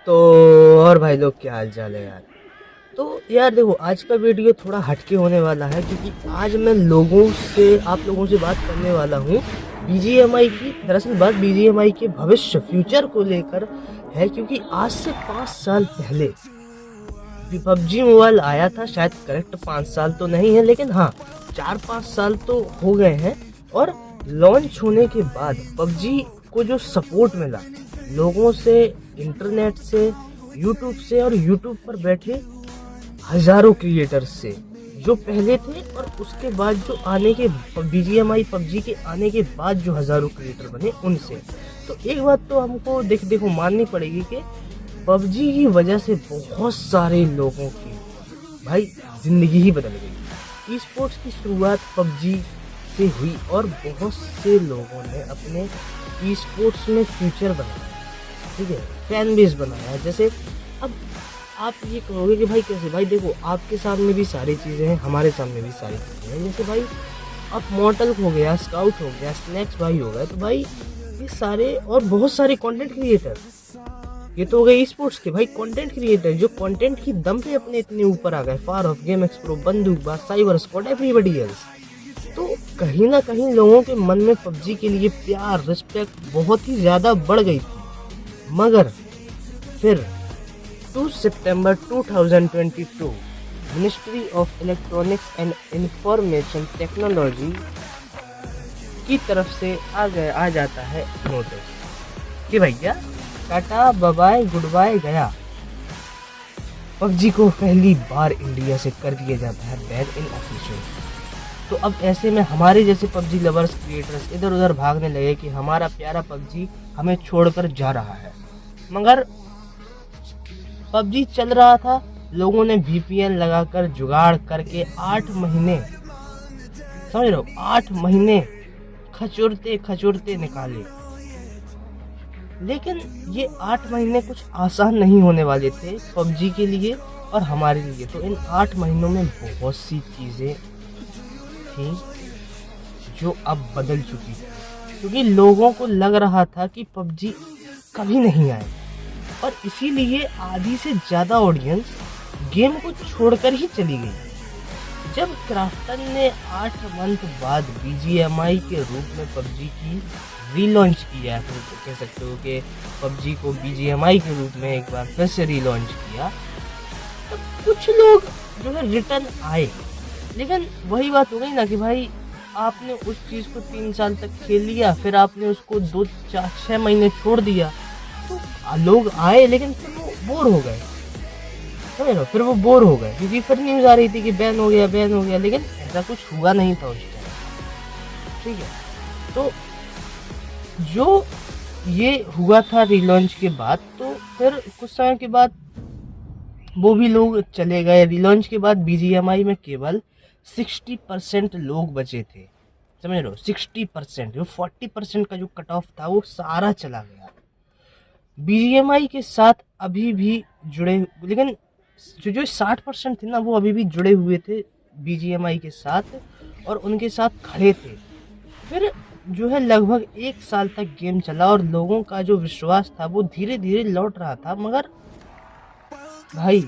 तो और भाई लोग क्या हाल चाल है यार। तो यार देखो, आज का वीडियो थोड़ा हटके होने वाला है क्योंकि आज मैं आप लोगों से बात करने वाला हूँ बीजीएमआई की। दरअसल बात बीजीएमआई के भविष्य फ्यूचर को लेकर है, क्योंकि आज से 5 साल पहले पबजी मोबाइल आया था। शायद करेक्ट 5 साल तो नहीं है, लेकिन हाँ 4-5 साल तो हो गए हैं। और लॉन्च होने के बाद पबजी को जो सपोर्ट मिला लोगों से, इंटरनेट से, यूट्यूब से और यूट्यूब पर बैठे हजारों क्रिएटर्स से जो पहले थे, और उसके बाद जो आने के बीजीएमआई पबजी के आने के बाद जो हजारों क्रिएटर बने उनसे, तो एक बात तो हमको देखो माननी पड़ेगी कि पबजी की वजह से बहुत सारे लोगों की भाई जिंदगी ही बदल गई। ई स्पोर्ट्स की शुरुआत पबजी से हुई और बहुत से लोगों ने अपने ई स्पोर्ट्स में फ्यूचर बनाया, ठीक है, फैन बेस बनाया। जैसे अब आप ये कहोगे कि भाई कैसे, भाई देखो आपके सामने भी सारी चीज़ें हैं, हमारे सामने भी सारी चीज़ें हैं। जैसे भाई अब मॉर्टल हो गया, स्काउट हो गया, स्नैक्स भाई हो गया, तो भाई ये सारे और बहुत सारे कंटेंट क्रिएटर, ये तो हो गए स्पोर्ट्स के भाई कंटेंट क्रिएटर जो कंटेंट की दम पे अपने इतने ऊपर आ गए। Far off, game Xpro, Bandookbaaz, cyber squad, everybody else. तो कहीं ना कहीं लोगों के मन में पबजी के लिए प्यार, रिस्पेक्ट बहुत ही ज़्यादा बढ़ गई थी। मगर फिर 2 सितंबर 2022 ministry of electronics and information technology की तरफ से आ जाता है नोटिस कि भैया टाटा बाय गुड बाय गया। पबजी को पहली बार इंडिया से कर दिया जाता है बैन इन ऑफिशियल। तो अब ऐसे में हमारे जैसे पबजी लवर्स क्रिएटर्स इधर उधर भागने लगे कि हमारा प्यारा पबजी हमें छोड़कर जा रहा है। मगर पबजी चल रहा था, लोगों ने वीपीएन लगाकर जुगाड़ करके 8 महीने, समझ लो 8 महीने खचुरते निकाले। लेकिन ये 8 महीने कुछ आसान नहीं होने वाले थे पबजी के लिए और हमारे लिए। तो इन 8 महीनों में बहुत सी चीज़ें थी जो अब बदल चुकी थी, क्योंकि लोगों को लग रहा था कि पबजी कभी नहीं आए, और इसीलिए आधी से ज़्यादा ऑडियंस गेम को छोड़कर ही चली गई। जब क्राफ्टन ने 8 मंथ बाद बीजीएमआई के रूप में पबजी की रीलॉन्च किया, तो कह सकते हो कि पबजी को बीजीएमआई के रूप में एक बार फिर से रीलॉन्च किया, तो कुछ लोग जो है रिटर्न आए। लेकिन वही बात हो गई ना कि भाई आपने उस चीज़ को 3 साल तक खेल लिया, फिर आपने उसको 2-4-6 महीने छोड़ दिया, तो लोग आए लेकिन फिर वो बोर हो गए, समझ लो, फिर वो बोर हो गए क्योंकि फिर न्यूज़ आ रही थी कि बैन हो गया। लेकिन ऐसा कुछ हुआ नहीं था उस टाइम, ठीक है। तो जो ये हुआ था रीलॉन्च के बाद, तो फिर कुछ समय के बाद वो भी लोग चले गए। रीलॉन्च के बाद बीजीएमआई में केवल 60% लोग बचे थे, समझ लो 60%। जो 40% का जो कट ऑफ था वो सारा चला गया। बीजीएमआई के साथ अभी भी जुड़े, लेकिन जो 60% थे ना वो अभी भी जुड़े हुए थे बीजीएमआई के साथ और उनके साथ खड़े थे। फिर जो है लगभग 1 साल तक गेम चला और लोगों का जो विश्वास था वो धीरे धीरे लौट रहा था। मगर भाई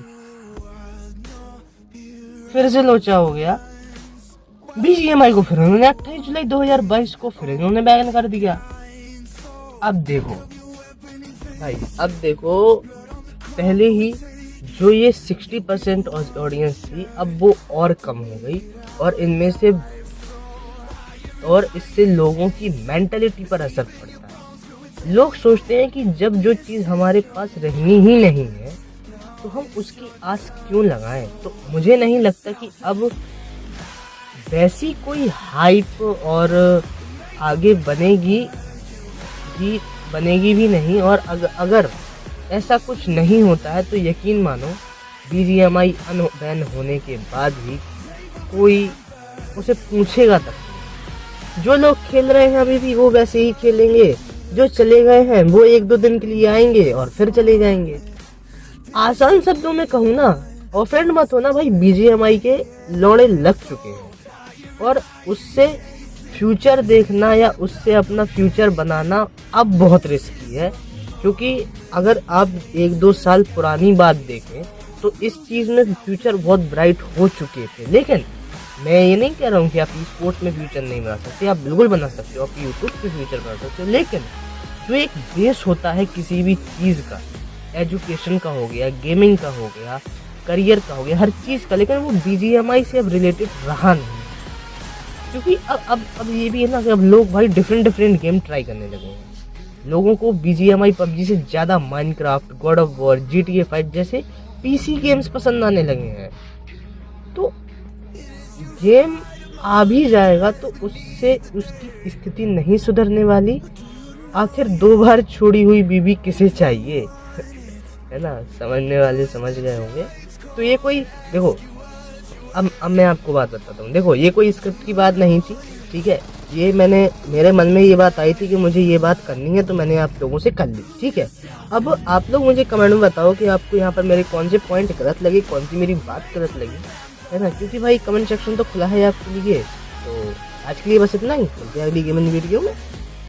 फिर से लोचा हो गया बीजीएमआई को। फिर उन्होंने 28 जुलाई 2022 को फिर इन्होंने बैन कर दिया। अब देखो भाई, अब देखो पहले ही जो ये 60% ऑडियंस थी अब वो और कम हो गई, और इनमें से और इससे लोगों की मेंटलिटी पर असर पड़ता है। लोग सोचते हैं कि जब जो चीज़ हमारे पास रहनी ही नहीं है तो हम उसकी आस क्यों लगाएं। तो मुझे नहीं लगता कि अब वैसी कोई हाइप और आगे बनेगी भी नहीं। और अगर ऐसा कुछ नहीं होता है तो यकीन मानो बीजीएमआई अनबैन होने के बाद भी कोई उसे पूछेगा तक। जो लोग खेल रहे हैं अभी भी वो वैसे ही खेलेंगे, जो चले गए हैं वो 1-2 दिन के लिए आएंगे और फिर चले जाएंगे। आसान शब्दों में कहूँ ना, ऑफेंड मत होना भाई, बीजीएमआई के लौड़े लग चुके हैं और उससे फ्यूचर देखना या उससे अपना फ्यूचर बनाना अब बहुत रिस्की है। क्योंकि अगर आप 1-2 साल पुरानी बात देखें तो इस चीज़ में फ्यूचर बहुत ब्राइट हो चुके थे। लेकिन मैं ये नहीं कह रहा हूँ कि आप स्पोर्ट्स में फ्यूचर नहीं बना सकते, आप बिल्कुल बना सकते हो, आप यूट्यूब पे फ्यूचर बना सकते हो। लेकिन जो एक बेस होता है किसी भी चीज़ का, एजुकेशन का हो गया, गेमिंग का हो गया, करियर का हो गया, हर चीज़ का, लेकिन वो बीजीएमआई से अब रिलेटेड रहा नहीं। क्योंकि अब ये भी है ना कि अब लोग भाई डिफरेंट गेम ट्राई करने लगे हैं। लोगों को बीजीएमआई पबजी से ज़्यादा Minecraft, God of war, GTA 5 जैसे पीसी गेम्स पसंद आने लगे हैं। तो गेम आ भी जाएगा तो उससे उसकी स्थिति नहीं सुधरने वाली। आखिर 2 बार छोड़ी हुई बीवी किसे चाहिए है ना, समझने वाले समझ गए होंगे। तो ये कोई देखो, अब मैं आपको बात बताता हूँ। देखो ये कोई स्क्रिप्ट की बात नहीं थी, ठीक है। ये मेरे मन में ये बात आई थी कि मुझे ये बात करनी है, तो मैंने आप लोगों से कर ली, ठीक है। अब आप लोग मुझे कमेंट में बताओ कि आपको यहाँ पर मेरे कौन से पॉइंट गलत लगे, कौन सी मेरी बात गलत लगी, है ना। क्योंकि भाई कमेंट सेक्शन तो खुला है आपके लिए। तो आज के लिए बस इतना ही, मिलते हैं अगली गेमिंग वीडियो में।